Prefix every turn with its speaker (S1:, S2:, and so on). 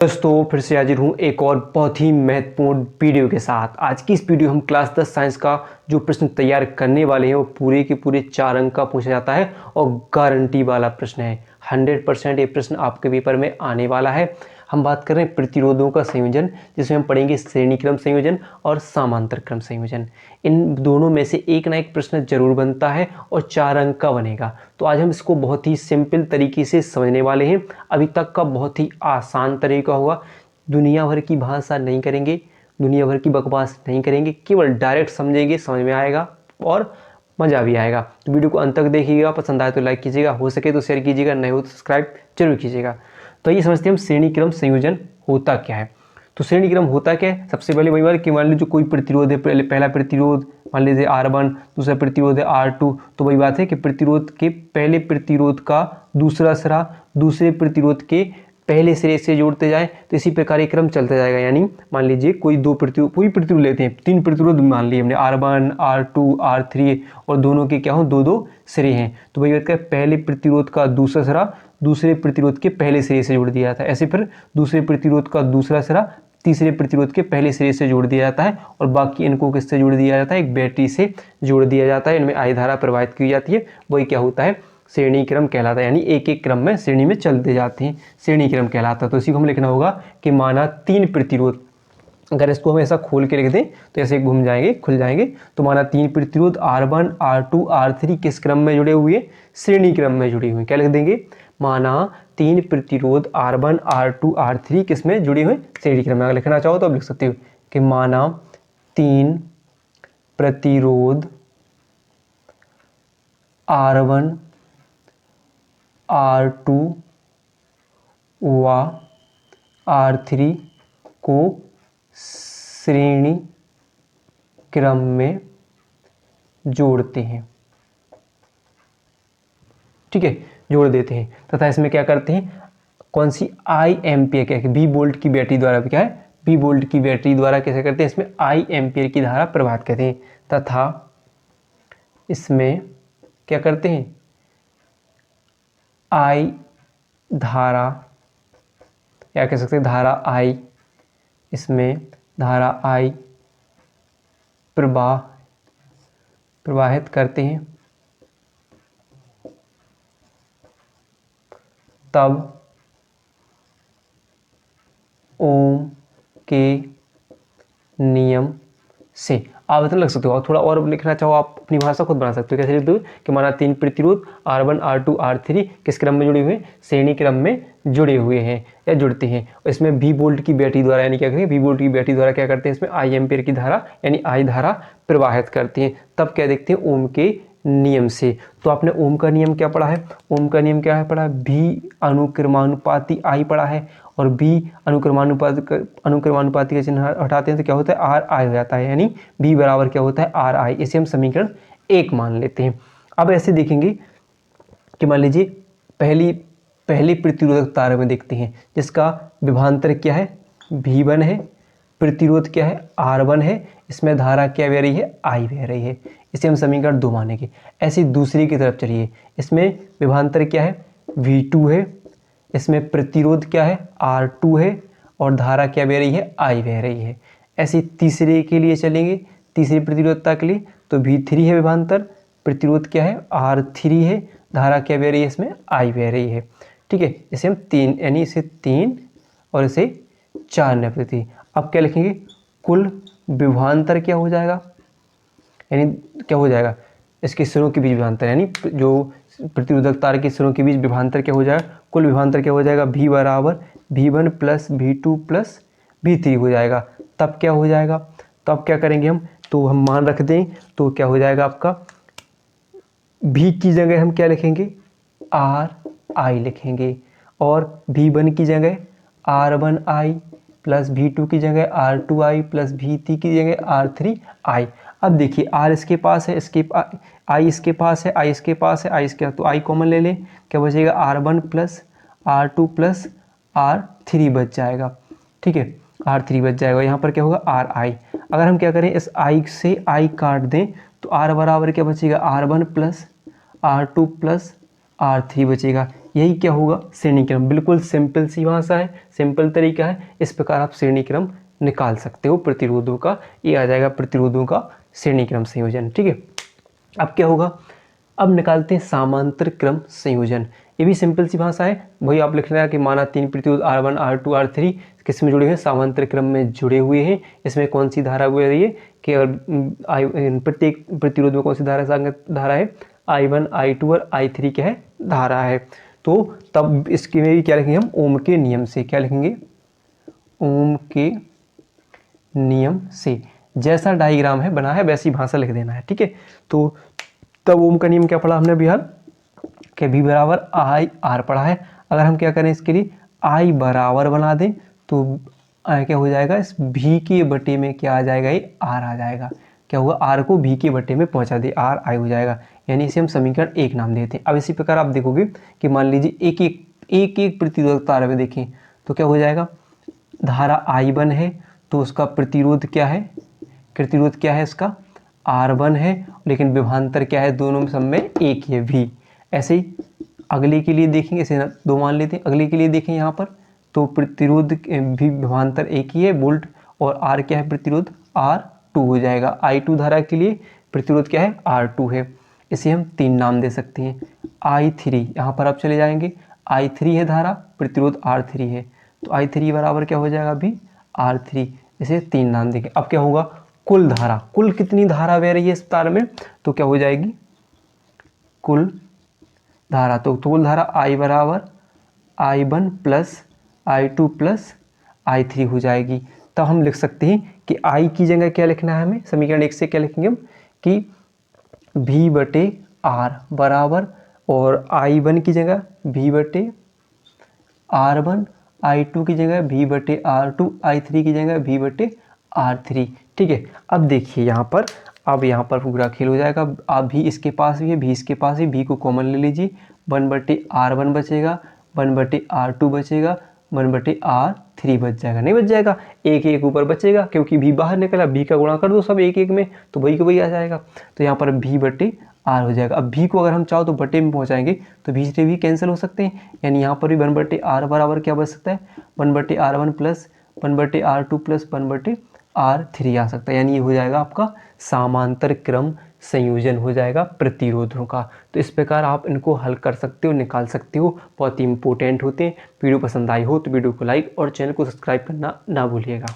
S1: दोस्तों फिर से हाजिर हूँ एक और बहुत ही महत्वपूर्ण वीडियो के साथ। आज की इस वीडियो हम क्लास 10 साइंस का जो प्रश्न तैयार करने वाले हैं वो पूरे के पूरे 4 अंक का पूछा जाता है और गारंटी वाला प्रश्न है। 100% ये प्रश्न आपके पेपर में आने वाला है। हम बात कर रहे हैं प्रतिरोधों का संयोजन, जिसमें हम पढ़ेंगे श्रेणी क्रम संयोजन और समांतर क्रम संयोजन। इन दोनों में से एक ना एक प्रश्न जरूर बनता है और 4 अंक का बनेगा। तो आज हम इसको बहुत ही सिंपल तरीके से समझने वाले हैं। अभी तक का बहुत ही आसान तरीका होगा। दुनिया भर की भाषा नहीं करेंगे, दुनिया भर की बकवास नहीं करेंगे, केवल डायरेक्ट समझेंगे, समझ में आएगा और मज़ा भी आएगा। तो वीडियो को अंत तक देखिएगा, पसंद आए तो लाइक कीजिएगा, हो सके तो शेयर कीजिएगा, नहीं हो तो सब्सक्राइब जरूर कीजिएगा। तो ये समझते हैं हम श्रेणी क्रम संयोजन होता क्या है। तो श्रेणी क्रम होता क्या है? सबसे पहले वही बात कि मान लीजिए कोई प्रतिरोध है, पहला प्रतिरोध मान लीजिए R1, दूसरा प्रतिरोध है R2। तो वही बात है कि प्रतिरोध के पहले प्रतिरोध का दूसरा सिरा दूसरे प्रतिरोध के पहले सिरे से जोड़ते जाए, तो इसी प्रकार ये क्रम चलता जाएगा। यानी मान लीजिए कोई प्रतिरोध लेते हैं, 3 प्रतिरोध मान लिए हमने R1, R2, R3 और दोनों के क्या हो, दो सिरे हैं। तो वही बात है, पहले प्रतिरोध का दूसरा सिरा दूसरे प्रतिरोध के पहले सिरे से जोड़ दिया जाता है। ऐसे फिर दूसरे प्रतिरोध का दूसरा सिरा तीसरे प्रतिरोध के पहले सिरे से जोड़ दिया जाता है और बाकी इनको किससे जोड़ दिया जाता है? एक बैटरी से जोड़ दिया जाता है। इनमें I धारा प्रवाहित की जाती है। वही क्या होता है? श्रेणी क्रम कहलाता है। यानी एक एक क्रम में श्रेणी में चलते जाते हैं, श्रेणी क्रम कहलाता है। तो इसी को हम लिखना होगा कि माना 3 प्रतिरोध, अगर इसको हम ऐसा खोल के लिख दें तो ऐसे घूम जाएंगे, खुल जाएंगे। तो माना 3 प्रतिरोध R1, R2, R3 किस क्रम में जुड़े हुए? श्रेणी क्रम में जुड़े हुए। क्या लिख देंगे? माना 3 प्रतिरोध R1, R2, R3 किस में जुड़े हुए? श्रेणी क्रम में। अगर लिखना चाहो तो आप लिख सकते हो कि माना 3 प्रतिरोध R1, R2 व R3 को श्रेणी क्रम में जोड़ते हैं। ठीक है, जोड़ देते हैं तथा इसमें क्या करते हैं? कौन सी? I एम्पियर, क्या है? 20 वोल्ट की बैटरी द्वारा, क्या है? 20 वोल्ट की बैटरी द्वारा कैसे करते हैं? इसमें I एम्पियर की धारा प्रवाहित करते हैं तथा इसमें क्या करते हैं? I धारा, या कह सकते हैं धारा I, इसमें धारा I प्रवाहित करते हैं। तब ओम के नियम से आप मतलब लग सकते हो। थोड़ा और लिखना चाहो आप अपनी भाषा खुद बना सकते हो। कैसे लिखते हो कि माना 3 प्रतिरोध R1, R2, R3 किस क्रम में जुड़े हुए हैं? श्रेणी क्रम में जुड़े हुए हैं या जुड़ते हैं। और इसमें 20 वोल्ट की बैटरी द्वारा, यानी क्या करेंगे? 20 वोल्ट की बैटरी द्वारा क्या करते हैं? इसमें I एम्पियर की धारा यानी I धारा प्रवाहित करते हैं। तब क्या देखते हैं? ओम के नियम से। तो आपने ओम का नियम क्या पढ़ा है? ओम का नियम क्या है पढ़ा है? V अनुक्रमानुपाती I पढ़ा है और B अनुक्रमानुपाती का चिन्ह हटाते हैं तो क्या होता है? RI हो जाता है। यानी B बराबर क्या होता है? RI। इसे हम समीकरण 1 मान लेते हैं। अब ऐसे देखेंगे कि मान लीजिए पहली प्रतिरोधक तार में देखते हैं जिसका विभवांतर क्या है? V1 है, प्रतिरोध क्या है? R1 है, इसमें धारा क्या बह रही है? I बह रही है। इसे हम समीकरण 2 मानेंगे। ऐसी दूसरी की तरफ चलिए, इसमें विभवांतर क्या है? V2 है, इसमें प्रतिरोध क्या है? R2 है और धारा क्या बह रही है? I बह रही है। ऐसे तीसरे के लिए चलेंगे, तीसरी प्रतिरोधता के लिए, तो V3 है विभवांतर, प्रतिरोध क्या है? R3 है, धारा क्या बह रही है? इसमें I बह रही है। ठीक है, इसे हम 3, यानी इसे 3 और इसे 4 न प्रति। अब क्या लिखेंगे? कुल विभवांतर क्या हो जाएगा? यानी क्या हो जाएगा? इसके सिरों के बीच विभवांतर, यानी जो प्रतिरोधक तार के सिरों के बीच विभवांतर क्या हो जाएगा? कुल विभवांतर क्या हो जाएगा? V बराबर V1 plus V2 plus V3 हो जाएगा। तब क्या हो जाएगा? तब क्या करेंगे हम? तो हम मान रख दें तो क्या हो जाएगा आपका? V की जगह हम क्या लिखेंगे? RI लिखेंगे और V1 की जगह R1I प्लस V2 की जगह R2I प्लस V3 की जगह R3I। अब देखिए R इसके पास है, I इसके पास है, I इसके पास है, I इसके, तो I कॉमन ले लें, क्या बचेगा? R1 plus R2 plus R3 बच जाएगा। ठीक है, R3 बच जाएगा। यहाँ पर क्या होगा? RI। अगर हम क्या करें, इस I से I काट दें तो R बराबर क्या बचेगा? R1 plus R2 plus R3 बचेगा। यही क्या होगा, श्रेणी क्रम। बिल्कुल सिंपल सी भाषा है, सिंपल तरीका है। इस प्रकार आप श्रेणी क्रम निकाल सकते हो प्रतिरोधों का। ये आ जाएगा प्रतिरोधों का श्रेणी क्रम संयोजन। ठीक है, अब क्या होगा, अब निकालते हैं समांतर क्रम संयोजन। ये भी सिंपल सी भाषा है। वही आप लिख रहे हैं कि माना 3 प्रतिरोध R1 R2 R3 किस में जुड़े हुए हैं, समांतर क्रम में जुड़े हुए हैं। इसमें कौन सी धारा बह रही है कि अगर प्रत्येक प्रतिरोध में कौन सी धारा है, I1 I2 और I3 क्या है, धारा है। तो तब इसके में भी क्या लिखेंगे हम, ओम के नियम से। क्या लिखेंगे, ओम के नियम से। जैसा डायग्राम है बना है वैसी भाषा लिख देना है। ठीक है, तो तब ओम का नियम क्या पढ़ा हमने बिहार के V बराबर आई आर पढ़ा है। अगर हम क्या करें इसके लिए I बराबर बना दें तो क्या हो जाएगा, इस V के बटे में क्या आ जाएगा, ये R आ जाएगा। क्या होगा, R को V के बटे में पहुंचा दे, R I हो जाएगा। यानी इसे हम समीकरण 1 नाम देते हैं। अब इसी प्रकार आप देखोगे कि मान लीजिए एक प्रतिरोधक तार में देखें तो क्या हो जाएगा, धारा I1 है तो उसका प्रतिरोध क्या है, प्रतिरोध क्या है इसका, R1 है, लेकिन विभवांतर क्या है, दोनों में सब में एक ही है, V। ऐसे ही अगले के लिए देखेंगे, इसे 2 मान लेते हैं। अगले के लिए देखें यहाँ पर तो प्रतिरोध भी विभवांतर एक ही है, वोल्ट, और R क्या है, प्रतिरोध R2 हो जाएगा। I2 धारा के लिए प्रतिरोध क्या है, R2 है। इसे हम 3 नाम दे सकते हैं। I3 यहाँ पर आप चले जाएंगे, I3 है धारा, प्रतिरोध R3 है, तो I3 बराबर क्या हो जाएगा अभी, R3। इसे 3 नाम देंगे। अब क्या होगा, कुल धारा, कुल कितनी धारा बह रही है इस तार में, तो क्या हो जाएगी, कुल धारा। तो कुल धारा I बराबर I1 plus I2 plus I3 हो जाएगी। तब हम लिख सकते हैं कि I की जगह क्या लिखना है हमें, समीकरण 1 से क्या लिखेंगे हम कि V बटे R बराबर, और I1 की जगह V बटे R1, I2 की जगह V बटे R2, I3 की जगह V बटे R3। ठीक है, अब देखिए यहाँ पर, अब यहाँ पर पूरा खेल हो जाएगा। अब भी इसके पास भी है, भी इसके पास भी, भी को कॉमन ले लीजिए, 1 बटे R1 बचेगा, 1 बटे R2 बचेगा, 1 बटे R3 बच जाएगा, नहीं बच जाएगा, एक एक ऊपर बचेगा क्योंकि भी बाहर निकला। भी का गुणा कर दो सब एक एक में तो वही का वही आ जाएगा। तो यहाँ पर भी बटे R हो जाएगा। अब भी को अगर हम चाहो तो बटे में पहुँचाएंगे तो भी से भी कैंसिल हो सकते हैं, यानी यहाँ पर भी 1 बटे R बराबर क्या बच सकता है, 1 बटे R1 प्लस 1 बटे R2 प्लस 1 बटे R3 आ सकता है। यानी ये हो जाएगा आपका समांतर क्रम संयोजन हो जाएगा प्रतिरोधों का। तो इस प्रकार आप इनको हल कर सकते हो, निकाल सकते हो, बहुत ही इंपॉर्टेंट होते हैं। वीडियो पसंद आई हो तो वीडियो को लाइक और चैनल को सब्सक्राइब करना ना भूलिएगा।